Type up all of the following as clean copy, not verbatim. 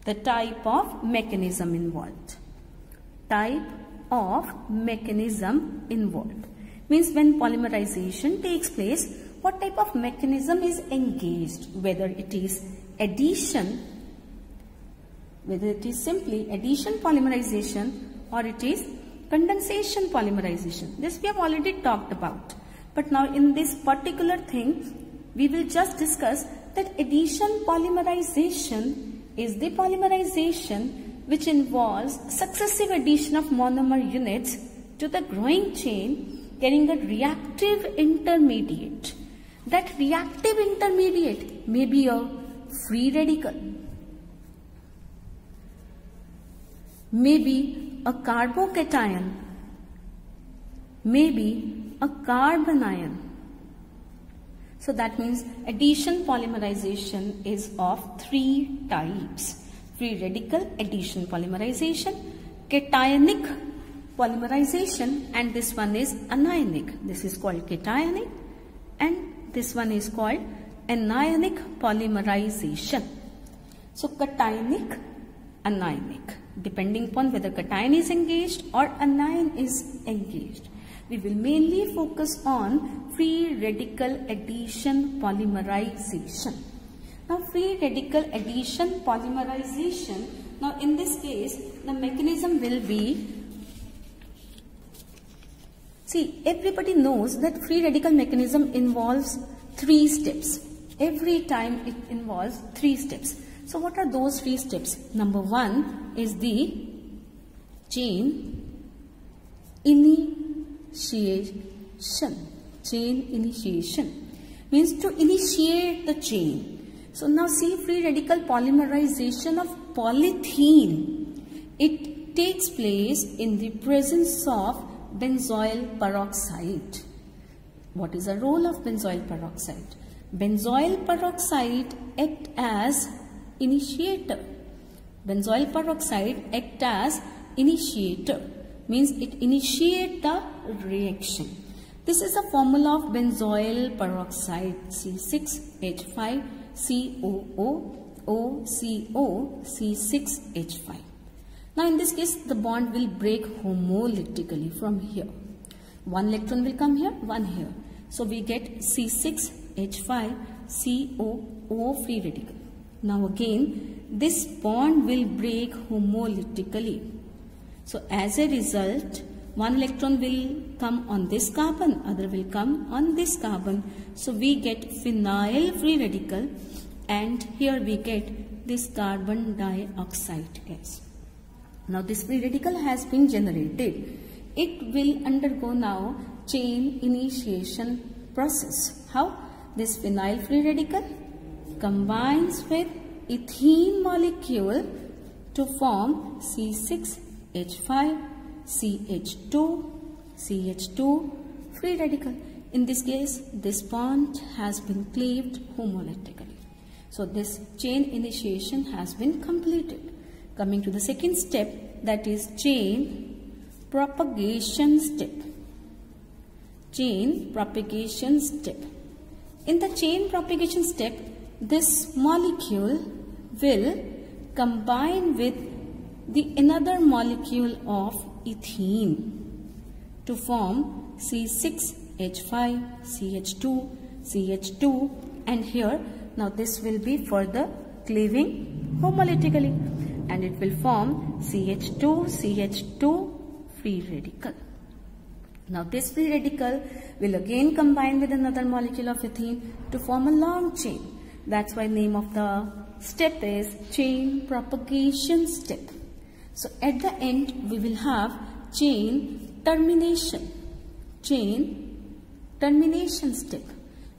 the type of mechanism involved. Type of mechanism involved means when polymerization takes place, what type of mechanism is engaged, whether it is addition, whether it is simply addition polymerization or it is condensation polymerization. This we have already talked about. But now in this particular thing, we will just discuss that addition polymerization is the polymerization which involves successive addition of monomer units to the growing chain carrying a reactive intermediate. That reactive intermediate may be a free radical, may be a carbocation, may be a carbon ion. So that means addition polymerization is of three types: free radical addition polymerization, cationic polymerization, and this one is anionic. This is called cationic and this one is called anionic polymerization. So cationic, anionic, depending upon whether cation is engaged or anion is engaged. We will mainly focus on free radical addition polymerization. Now free radical addition polymerization, now in this case the mechanism will be, see, everybody knows that free radical mechanism involves 3 steps. Every time it involves 3 steps. So what are those 3 steps? Number 1 is the chain initiation. Chain initiation means to initiate the chain. So now see, free radical polymerization of polythene, it takes place in the presence of benzoyl peroxide. What is the role of benzoyl peroxide? Benzoyl peroxide acts as initiator. Benzoyl peroxide acts as initiator, means it initiates the reaction. This is a formula of benzoyl peroxide, C6H5COO C6H5. Now in this case the bond will break homolytically from here. One electron will come here, one here. So we get C6H5COO free radical. Now again this bond will break homolytically. So as a result, one electron will come on this carbon, other will come on this carbon. So we get phenyl free radical and here we get this carbon dioxide gas. Now this free radical has been generated. It will undergo now chain initiation process. How? This phenyl free radical combines with ethene molecule to form C6H5CH2 free radical. In this case, this bond has been cleaved homolytically. So this chain initiation has been completed. Coming to the second step, that is chain propagation step. Chain propagation step. In the chain propagation step, this molecule will combine with the another molecule of ethene to form C6H5CH2 and here now this will be further cleaving homolytically and it will form CH2 free radical. Now this free radical will again combine with another molecule of ethene to form a long chain. That's why name of the step is chain propagation step. So at the end we will have chain termination step.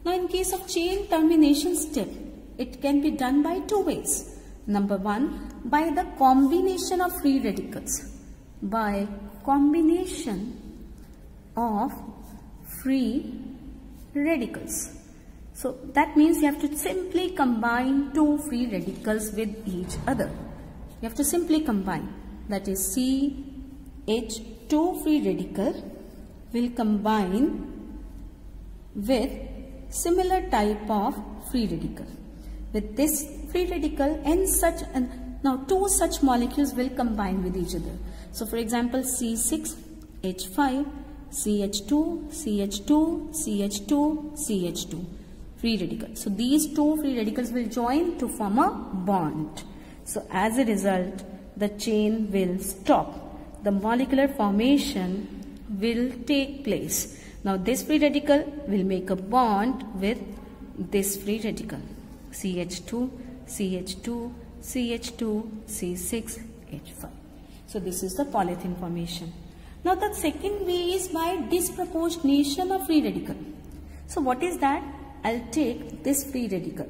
Now in case of chain termination step, it can be done by 2 ways. Number 1, by the combination of free radicals. By combination of free radicals. So that means you have to simply combine 2 free radicals with each other. You have to simply combine. That is CH2 free radical will combine with similar type of free radical. With this free radical and such an Now two such molecules will combine with each other. So for example, C6H5, CH2, CH2, CH2, CH2, free radical. So these two free radicals will join to form a bond. So as a result, the chain will stop. The molecular formation will take place. Now this free radical will make a bond with this free radical. CH2, CH2, CH2, C6H5. So this is the polyethylene formation. Now the second way is by disproportionation of free radical. So what is that? I'll take this free radical.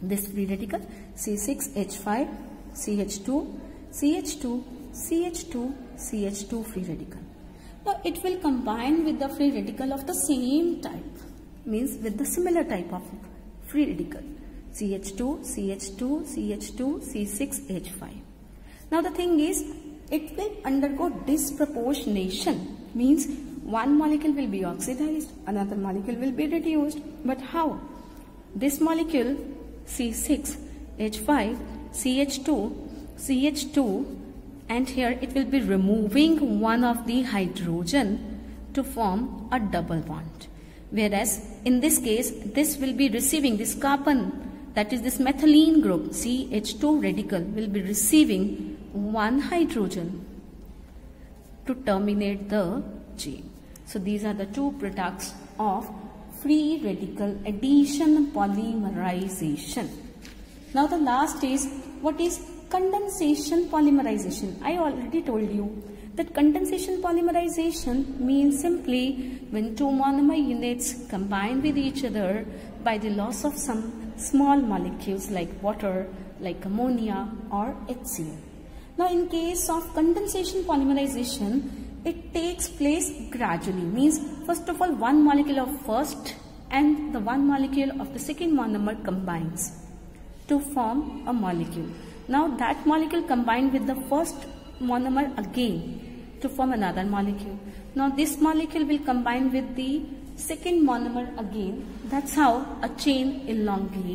This free radical C6H5, CH2, CH2, CH2, CH2 free radical. Now it will combine with the free radical of the same type, means with the similar type of free radical. CH2, CH2, CH2, C6H5. Now the thing is, it will undergo disproportionation, means one molecule will be oxidized, another molecule will be reduced. But how? This molecule C6H5, CH2, CH2, and here it will be removing one of the hydrogen to form a double bond. Whereas in this case, this will be receiving this carbon, that is this methylene group, CH2 radical, will be receiving one hydrogen to terminate the chain. So these are the two products of free radical addition polymerization. Now the last is, what is condensation polymerization? I already told you that condensation polymerization means simply when two monomer units combine with each other by the loss of some small molecules like water, like ammonia or HCl. Now in case of condensation polymerization, it takes place gradually, means first of all one molecule of first and the one molecule of the second monomer combines to form a molecule. Now that molecule combined with the first monomer again to form another molecule. Now this molecule will combine with the second monomer again. That's how a chain elongates.